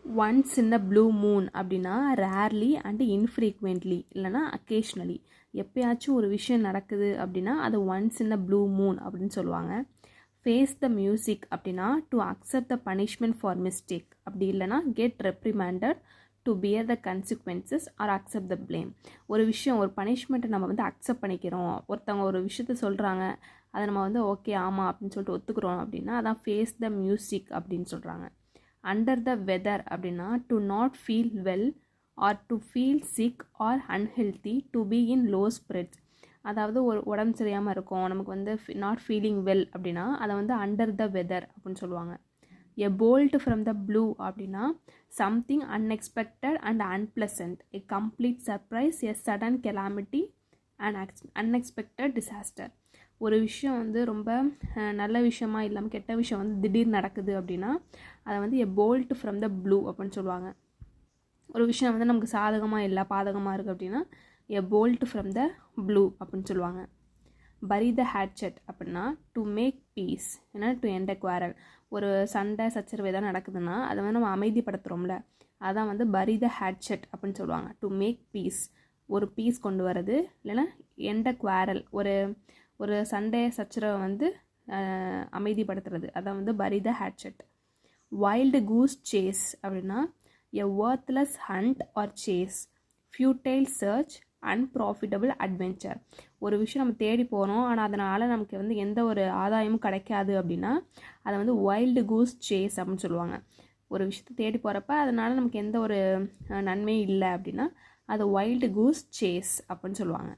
Once in a blue moon அப்படின்னா rarely and infrequently இல்லைனா occasionally. எப்பயாச்சும் ஒரு விஷயம் நடக்குது அப்படின்னா அது once in a blue moon அப்படின்னு சொல்லுவாங்க. ஃபேஸ் த மியூசிக் அப்படின்னா to accept the punishment for mistake, அப்படி இல்லைனா get reprimanded to bear the consequences or accept the blame. ஒரு விஷயம், ஒரு பனிஷ்மெண்ட்டை நம்ம வந்து அக்செப்ட் பண்ணிக்கிறோம், ஒருத்தவங்க ஒரு விஷயத்த சொல்கிறாங்க அதை நம்ம வந்து ஓகே ஆமாம் அப்படின்னு சொல்லிட்டு ஒத்துக்கிறோம் அப்படின்னா அதான் ஃபேஸ் த மியூசிக் அப்படின்னு சொல்கிறாங்க. அண்டர் த வெதர் அப்படின்னா to not feel well or to feel sick or unhealthy, to be in low spirits. அதாவது ஒரு உடம்பு சரியாமல் இருக்கும், நமக்கு வந்து நாட் ஃபீலிங் வெல் அப்படின்னா அதை வந்து அண்டர் த வெதர் அப்படின்னு சொல்லுவாங்க. எ போல்ட் ஃப்ரம் த ப்ளூ அப்படின்னா something unexpected and unpleasant, a complete surprise, a sudden calamity and unexpected disaster. ஒரு விஷயம் வந்து ரொம்ப நல்ல விஷயமா இல்லாமல் கெட்ட விஷயம் வந்து திடீர்னு நடக்குது அப்படின்னா அதை வந்து எ போல்ட் ஃப்ரம் த ப்ளூ அப்படின்னு சொல்லுவாங்க. ஒரு விஷயம் வந்து நமக்கு சாதகமாக இல்லை பாதகமாக இருக்குது அப்படின்னா எ போல்ட் ஃப்ரம் த ப்ளூ அப்படின்னு சொல்லுவாங்க. பரி த ஹேட்செட் அப்படின்னா டு மேக் பீஸ், ஏன்னா டு எண்ட் அ குவாரல். ஒரு சண்டை சச்சரவு எதாவது நடக்குதுன்னா அதை வந்து நம்ம அமைதிப்படுத்துகிறோம்ல, அதான் வந்து பரி த ஹேட்செட் அப்படின்னு சொல்லுவாங்க. டு மேக் பீஸ், ஒரு பீஸ் கொண்டு வர்றது, இல்லைன்னா எண்ட் அ குவாரல், ஒரு சண்டை சச்சரவை வந்து அமைதிப்படுத்துறது, அதான் வந்து bury the hatchet. Wild goose chase அப்படின்னா a worthless hunt or chase, futile search, unprofitable adventure. ஒரு விஷயம் நம்ம தேடி போகிறோம் ஆனால் அதனால் நமக்கு வந்து எந்த ஒரு ஆதாயமும் கிடைக்காது அப்படின்னா அதை வந்து வைல்டு கூஸ் சேஸ் அப்படின்னு சொல்லுவாங்க. ஒரு விஷயத்தை தேடி போகிறப்ப அதனால் நமக்கு எந்த ஒரு நன்மையும் இல்லை அப்படின்னா அது வைல்டு கூஸ் சேஸ் அப்படின்னு சொல்லுவாங்க.